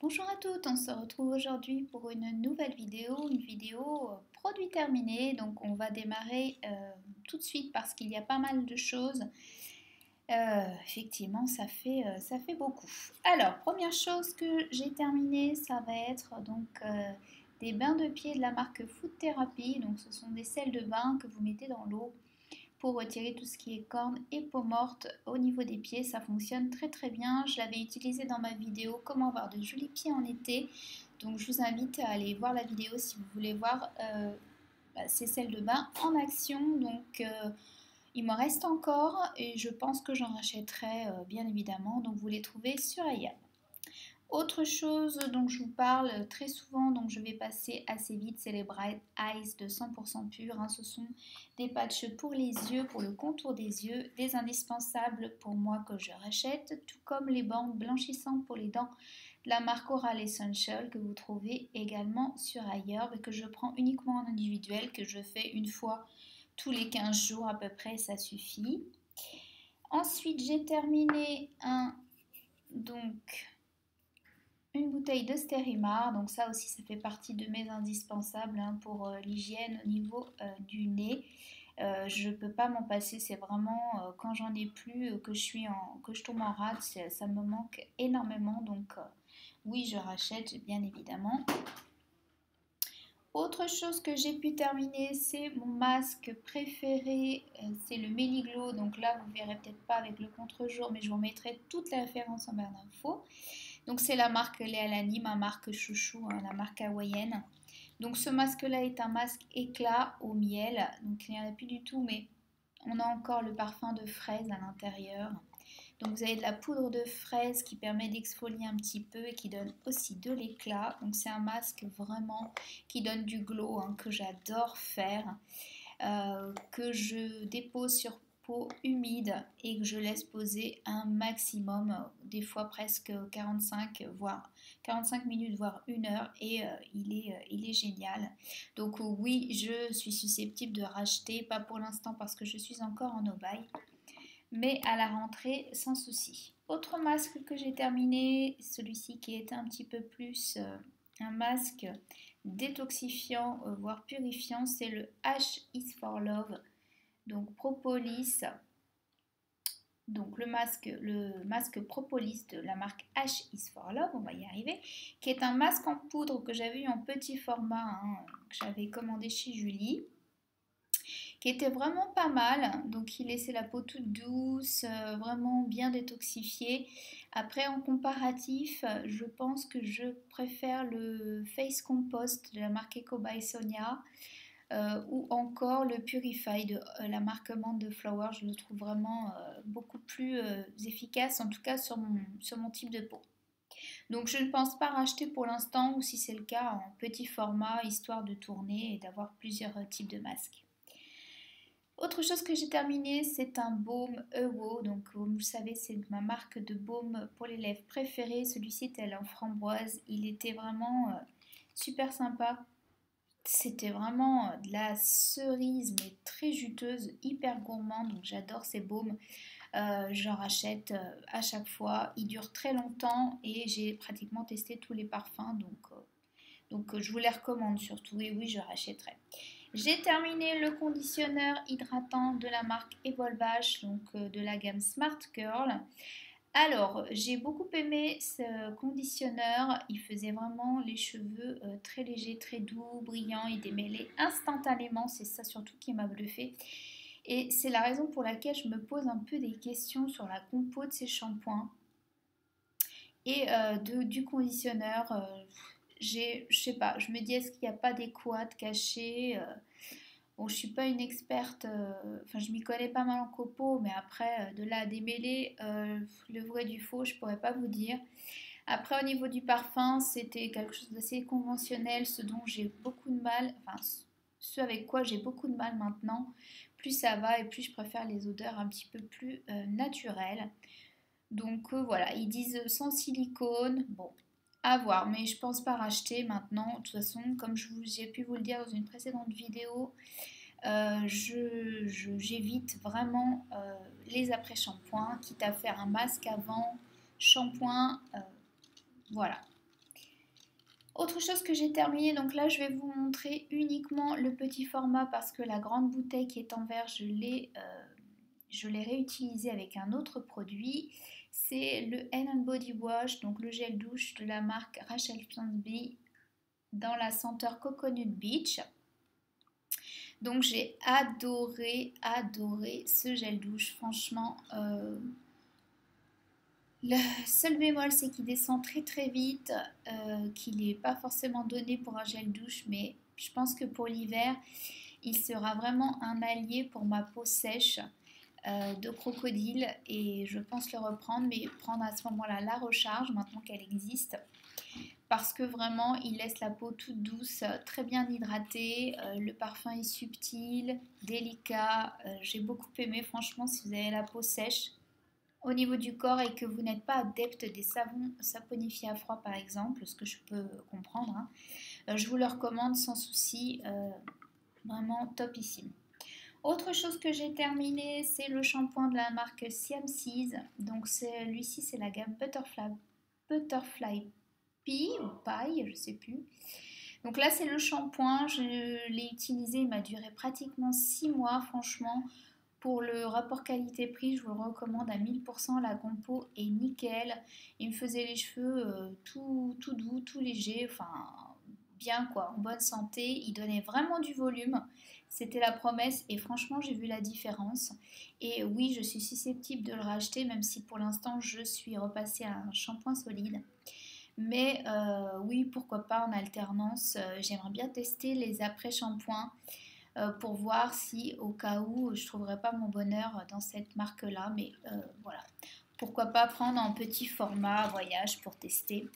Bonjour à toutes, on se retrouve aujourd'hui pour une nouvelle vidéo, produit terminé. Donc on va démarrer tout de suite parce qu'il y a pas mal de choses. Effectivement, ça fait beaucoup. Alors, première chose que j'ai terminée, ça va être des bains de pieds de la marque Food Therapy. Donc ce sont des sels de bain que vous mettez dans l'eau pour retirer tout ce qui est cornes et peau morte au niveau des pieds. Ça fonctionne très très bien. Je l'avais utilisé dans ma vidéo comment avoir de jolis pieds en été. Donc je vous invite à aller voir la vidéo si vous voulez voir ces sels de bain en action. Donc il m'en reste encore et je pense que j'en rachèterai bien évidemment. Donc vous les trouvez sur Aya. Autre chose dont je vous parle très souvent, donc je vais passer assez vite, c'est les Bright Eyes de 100% pur. Ce sont des patchs pour les yeux, pour le contour des yeux, des indispensables pour moi que je rachète, tout comme les bandes blanchissantes pour les dents de la marque Oral Essential que vous trouvez également sur ailleurs, mais que je prends uniquement en individuel, que je fais une fois tous les 15 jours à peu près, ça suffit. Ensuite, j'ai terminé une bouteille de Stérimar, donc ça aussi ça fait partie de mes indispensables pour l'hygiène au niveau du nez. Je ne peux pas m'en passer, c'est vraiment quand j'en ai plus, que je tombe en rade, ça me manque énormément. Donc oui, je rachète bien évidemment. Autre chose que j'ai pu terminer, c'est mon masque préféré, c'est le Meliglo. Donc là, vous verrez peut-être pas avec le contre-jour, mais je vous mettrai toutes les références en barre d'infos. Donc c'est la marque Léa Lani, ma marque chouchou, la marque hawaïenne. Donc ce masque-là est un masque éclat au miel. Donc il n'y en a plus du tout, mais on a encore le parfum de fraise à l'intérieur. Donc vous avez de la poudre de fraise qui permet d'exfolier un petit peu et qui donne aussi de l'éclat. Donc c'est un masque vraiment qui donne du glow, que j'adore faire, que je dépose sur peau humide et que je laisse poser un maximum, des fois presque 45 minutes, voire 1 heure, et il est génial. Donc oui, je suis susceptible de racheter, pas pour l'instant parce que je suis encore en aubaine, mais à la rentrée sans souci. Autre masque que j'ai terminé, celui-ci qui est un petit peu plus un masque détoxifiant, voire purifiant, c'est le H is for Love, donc Propolis. Donc le masque Propolis de la marque H is for Love, on va y arriver, qui est un masque en poudre que j'avais eu en petit format, que j'avais commandé chez Julie, qui était vraiment pas mal. Donc il laissait la peau toute douce, vraiment bien détoxifiée. Après, en comparatif, je pense que je préfère le Face Compost de la marque Eco by Sonia, ou encore le Purify de la marque Amande de Flower. Je le trouve vraiment beaucoup plus efficace, en tout cas sur mon type de peau. Donc je ne pense pas racheter pour l'instant, ou si c'est le cas, en petit format, histoire de tourner et d'avoir plusieurs types de masques. Autre chose que j'ai terminé, c'est un baume Ewo. Donc, comme vous le savez, c'est ma marque de baume pour les lèvres préférée. Celui-ci était en framboise. Il était vraiment super sympa. C'était vraiment de la cerise, mais très juteuse, hyper gourmande. Donc, j'adore ces baumes. J'en rachète à chaque fois. Ils durent très longtemps et j'ai pratiquement testé tous les parfums. Donc je vous les recommande surtout. Et oui, je rachèterai. J'ai terminé le conditionneur hydratant de la marque Evolvash, donc de la gamme Smart Curl. Alors, j'ai beaucoup aimé ce conditionneur. Il faisait vraiment les cheveux très légers, très doux, brillants. Il démêlait instantanément. C'est ça surtout qui m'a bluffé. Et c'est la raison pour laquelle je me pose un peu des questions sur la compo de ces shampoings et du conditionneur. Je sais pas, je me dis, est-ce qu'il n'y a pas des couacs cachés? Bon, je suis pas une experte, enfin je m'y connais pas mal en copeaux, mais après de là à démêler le vrai du faux, je pourrais pas vous dire. Après, au niveau du parfum, c'était quelque chose d'assez conventionnel, ce dont j'ai beaucoup de mal, enfin ce avec quoi j'ai beaucoup de mal maintenant. Plus ça va et plus je préfère les odeurs un petit peu plus naturelles. Donc voilà, ils disent sans silicone. Bon, à voir, mais je pense pas racheter maintenant. De toute façon, comme j'ai pu vous le dire dans une précédente vidéo, j'évite vraiment les après-shampoings, quitte à faire un masque avant, shampoing, voilà. Autre chose que j'ai terminé, donc là je vais vous montrer uniquement le petit format parce que la grande bouteille qui est en verre, je l'ai réutilisée avec un autre produit. C'est le Hand Body Wash, donc le gel douche de la marque Rachel Swansby dans la senteur Coconut Beach. Donc j'ai adoré ce gel douche, franchement. Le seul bémol, c'est qu'il descend très très vite, qu'il n'est pas forcément donné pour un gel douche, mais je pense que pour l'hiver, il sera vraiment un allié pour ma peau sèche de crocodile et je pense le reprendre, mais prendre à ce moment-là la recharge maintenant qu'elle existe. Parce que vraiment, il laisse la peau toute douce, très bien hydratée. Le parfum est subtil, délicat. J'ai beaucoup aimé, franchement, si vous avez la peau sèche au niveau du corps et que vous n'êtes pas adepte des savons saponifiés à froid par exemple, ce que je peux comprendre, hein, je vous le recommande sans souci, vraiment topissime. Autre chose que j'ai terminé, c'est le shampoing de la marque Siam Seas. Donc celui-ci c'est la gamme Butterfly Pea ou Paille, je sais plus. Donc là c'est le shampoing, je l'ai utilisé, il m'a duré pratiquement 6 mois franchement. Pour le rapport qualité-prix, je vous le recommande à 1000%. La compo est nickel. Il me faisait les cheveux tout doux, tout léger, enfin bien quoi, en bonne santé. Il donnait vraiment du volume. C'était la promesse et franchement j'ai vu la différence. Et oui, je suis susceptible de le racheter même si pour l'instant je suis repassée à un shampoing solide. Mais oui, pourquoi pas en alternance. J'aimerais bien tester les après-shampoings pour voir si au cas où je ne trouverais pas mon bonheur dans cette marque-là. Mais voilà, pourquoi pas prendre en petit format voyage pour tester.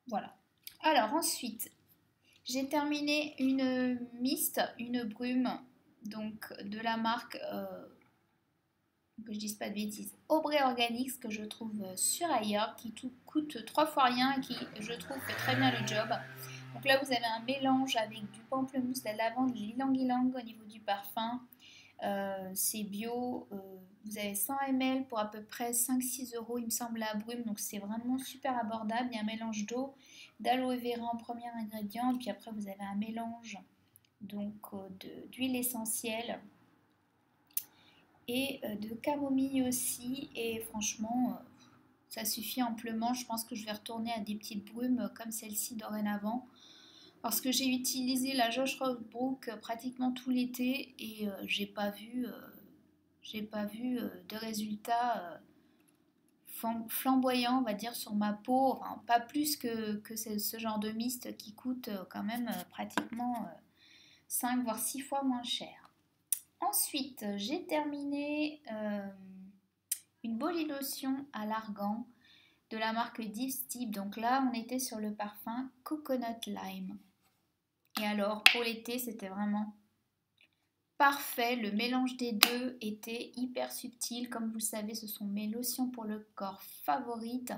Voilà. Alors ensuite, j'ai terminé une mist, une brume, donc de la marque, que je dise pas de bêtises, Aubrey Organics, que je trouve sur ailleurs, qui tout coûte 3 fois rien et qui, je trouve, fait très bien le job. Donc là, vous avez un mélange avec du pamplemousse, de la lavande, de l'ylang-ylang au niveau du parfum. C'est bio. Vous avez 100 ml pour à peu près 5-6 euros, il me semble, la brume. Donc c'est vraiment super abordable. Il y a un mélange d'eau, d'aloe vera en premier ingrédient. Et puis après, vous avez un mélange donc d'huile essentielle et de camomille aussi. Et franchement, ça suffit amplement. Je pense que je vais retourner à des petites brumes comme celle-ci dorénavant. Parce que j'ai utilisé la Josh Rothbrook pratiquement tout l'été et j'ai pas vu de résultats flamboyants, on va dire, sur ma peau. Enfin, pas plus que ce genre de mist qui coûte quand même pratiquement 5 voire 6 fois moins cher. Ensuite, j'ai terminé une body lotion à l'argan de la marque Deep Steep. Donc là, on était sur le parfum Coconut Lime. Et alors, pour l'été, c'était vraiment parfait. Le mélange des deux était hyper subtil. Comme vous le savez, ce sont mes lotions pour le corps favorites.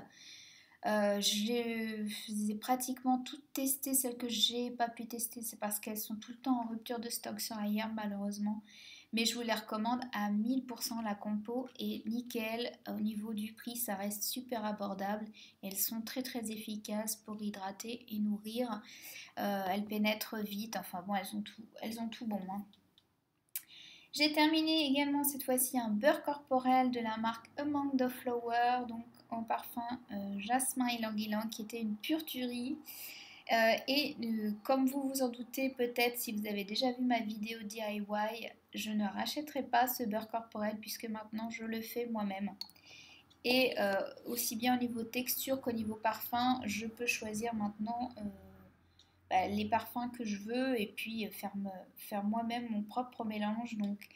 Je les ai pratiquement toutes testées. Celles que j'ai pas pu tester, c'est parce qu'elles sont tout le temps en rupture de stock sur ailleurs, malheureusement. Mais je vous les recommande à 1000%. La compo est nickel. Au niveau du prix, ça reste super abordable. Elles sont très très efficaces pour hydrater et nourrir. Elles pénètrent vite. Enfin bon, elles ont tout bon. Hein. J'ai terminé également cette fois-ci un beurre corporel de la marque Among the Flowers, donc en parfum jasmin ylang-ylang, qui était une pure tuerie. Comme vous vous en doutez peut-être si vous avez déjà vu ma vidéo DIY, je ne rachèterai pas ce beurre corporel puisque maintenant je le fais moi-même. Et aussi bien au niveau texture qu'au niveau parfum, je peux choisir maintenant les parfums que je veux et puis faire moi-même mon propre mélange. Donc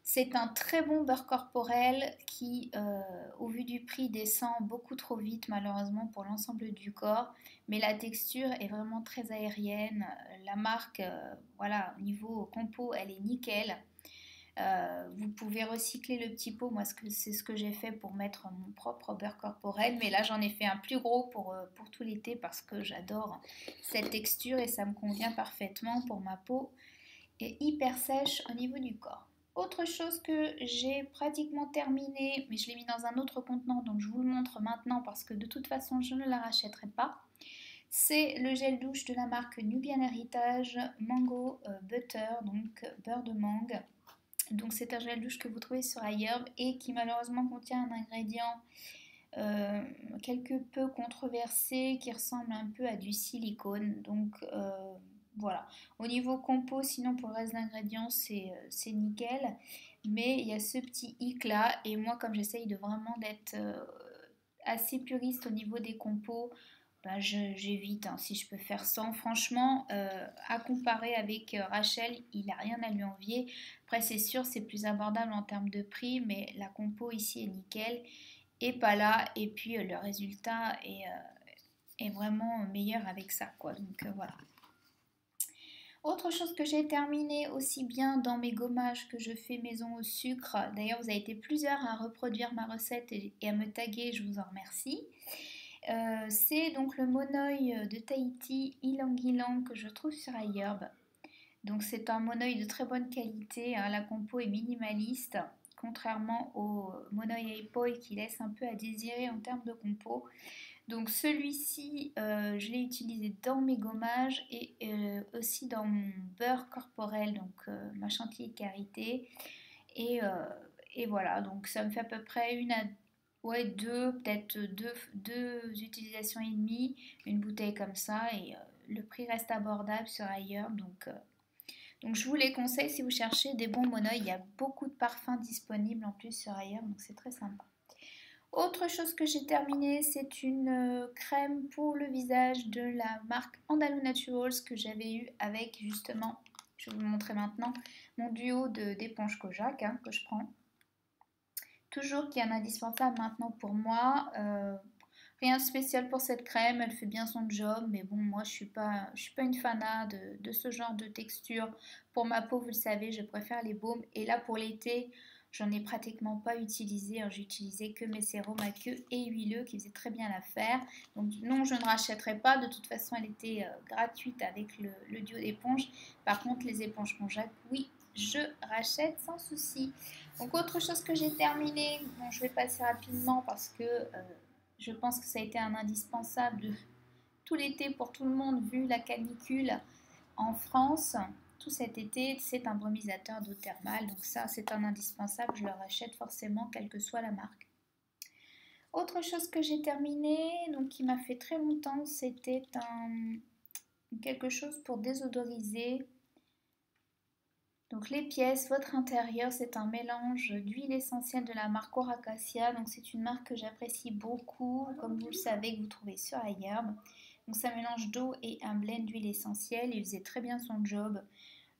c'est un très bon beurre corporel qui, au vu du prix, descend beaucoup trop vite malheureusement pour l'ensemble du corps. Mais la texture est vraiment très aérienne. La marque, voilà, au niveau compo, elle est nickel. Vous pouvez recycler le petit pot. Moi, c'est ce que j'ai fait pour mettre mon propre beurre corporel. Mais là, j'en ai fait un plus gros pour tout l'été parce que j'adore cette texture et ça me convient parfaitement pour ma peau et hyper sèche au niveau du corps. Autre chose que j'ai pratiquement terminé, mais je l'ai mis dans un autre contenant, donc je vous le montre maintenant parce que de toute façon je ne la rachèterai pas. C'est le gel douche de la marque Nubian Heritage Mango Butter, donc beurre de mangue. Donc c'est un gel douche que vous trouvez sur iHerb et qui malheureusement contient un ingrédient euh, quelque peu controversé qui ressemble un peu à du silicone. Donc voilà. Au niveau compo, sinon pour le reste d'ingrédients, c'est nickel. Mais il y a ce petit hic là. Et moi, comme j'essaye de vraiment d'être assez puriste au niveau des compos, ben j'évite hein, si je peux faire sans. Franchement, à comparer avec Rachel, il n'a rien à lui envier. Après, c'est sûr, c'est plus abordable en termes de prix, mais la compo ici est nickel et pas là. Et puis le résultat est vraiment meilleur avec ça, quoi. Donc voilà. Autre chose que j'ai terminé aussi bien dans mes gommages que je fais maison au sucre. D'ailleurs, vous avez été plusieurs à reproduire ma recette et à me taguer, je vous en remercie. C'est donc le monoeil de Tahiti Ylang Ylang que je trouve sur iHerb. Donc c'est un monoeil de très bonne qualité, hein, la compo est minimaliste, contrairement au monoeil Aipoi qui laisse un peu à désirer en termes de compo. Donc celui-ci, je l'ai utilisé dans mes gommages et aussi dans mon beurre corporel, donc ma chantilly karité. Et, euh, et voilà, donc ça me fait à peu près peut-être deux utilisations et demie, une bouteille comme ça, et le prix reste abordable sur ailleurs, donc je vous les conseille si vous cherchez des bons monoeils. Il y a beaucoup de parfums disponibles en plus sur ailleurs, donc c'est très sympa. Autre chose que j'ai terminé, c'est une crème pour le visage de la marque Andalou Naturals que j'avais eu avec justement, je vais vous montrer maintenant, mon duo d'éponges Kojak hein, que je prends. Toujours qui est un indispensable maintenant pour moi. Rien de spécial pour cette crème, elle fait bien son job, mais bon, moi je suis pas une fanat de ce genre de texture. Pour ma peau, vous le savez, je préfère les baumes. Et là pour l'été, j'en ai pratiquement pas utilisé. Hein. J'ai utilisé que mes sérums aqueux et huileux qui faisaient très bien l'affaire. Donc non, je ne rachèterai pas. De toute façon, elle était gratuite avec le duo d'éponges. Par contre, les éponges Conjac, oui, je rachète sans souci. Donc autre chose que j'ai terminé, bon, je vais passer rapidement parce que je pense que ça a été un indispensable de tout l'été pour tout le monde vu la canicule en France. Tout cet été, c'est un brumisateur d'eau thermale. Donc ça, c'est un indispensable. Je le rachète forcément, quelle que soit la marque. Autre chose que j'ai terminé, donc qui m'a fait très longtemps, c'était quelque chose pour désodoriser. Donc les pièces, votre intérieur, c'est un mélange d'huile essentielle de la marque Oracacia. Donc c'est une marque que j'apprécie beaucoup, comme vous le savez, que vous trouvez sur iHerb. Donc ça mélange d'eau et un blend d'huile essentielle. Il faisait très bien son job.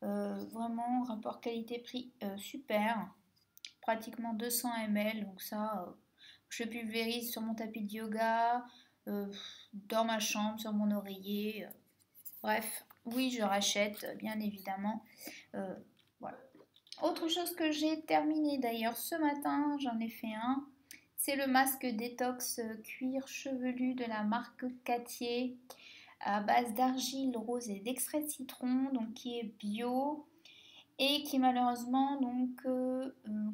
Vraiment, rapport qualité-prix super. Pratiquement 200 ml. Donc ça, je pulvérise sur mon tapis de yoga, dans ma chambre, sur mon oreiller. Bref, oui, je rachète, bien évidemment. Voilà. Autre chose que j'ai terminé d'ailleurs ce matin, j'en ai fait un, c'est le masque détox cuir chevelu de la marque Cattier à base d'argile rose et d'extrait de citron, donc qui est bio et qui malheureusement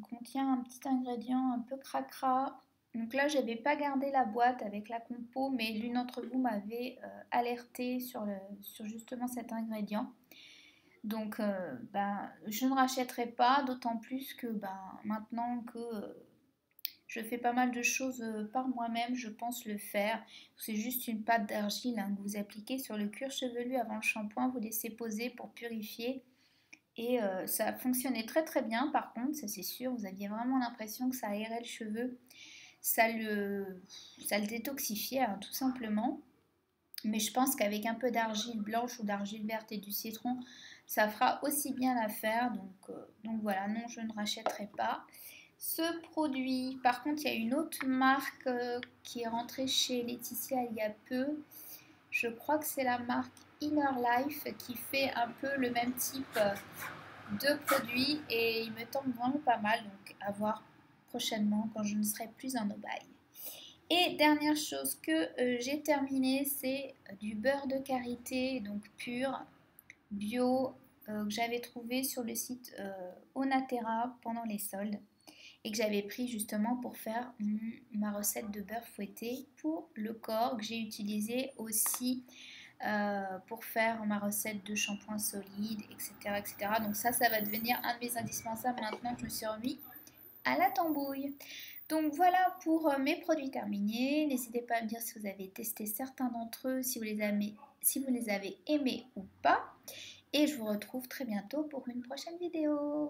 contient un petit ingrédient un peu cracra. Donc là, j'avais pas gardé la boîte avec la compo, mais l'une d'entre vous m'avait alerté sur justement cet ingrédient. Donc, je ne rachèterai pas, d'autant plus que maintenant que je fais pas mal de choses par moi-même, je pense le faire. C'est juste une pâte d'argile hein, que vous appliquez sur le cuir chevelu avant le shampoing, vous laissez poser pour purifier. Et ça a fonctionné très très bien par contre, ça c'est sûr, vous aviez vraiment l'impression que ça aérait le cheveu, ça le détoxifiait hein, tout simplement. Mais je pense qu'avec un peu d'argile blanche ou d'argile verte et du citron, ça fera aussi bien l'affaire. Donc voilà, non, je ne rachèterai pas ce produit. Par contre, il y a une autre marque qui est rentrée chez Laetitia il y a peu. Je crois que c'est la marque Inner Life qui fait un peu le même type de produit et il me tombe vraiment pas mal. Donc à voir prochainement quand je ne serai plus en aubaine. Et dernière chose que j'ai terminé, c'est du beurre de karité, donc pur, bio, que j'avais trouvé sur le site Onaterra pendant les soldes et que j'avais pris justement pour faire ma recette de beurre fouetté pour le corps, que j'ai utilisé aussi pour faire ma recette de shampoing solide, etc., etc. Donc ça va devenir un de mes indispensables maintenant que je me suis remis à la tambouille. Donc voilà pour mes produits terminés. N'hésitez pas à me dire si vous avez testé certains d'entre eux, si vous les avez aimés ou pas. Et je vous retrouve très bientôt pour une prochaine vidéo.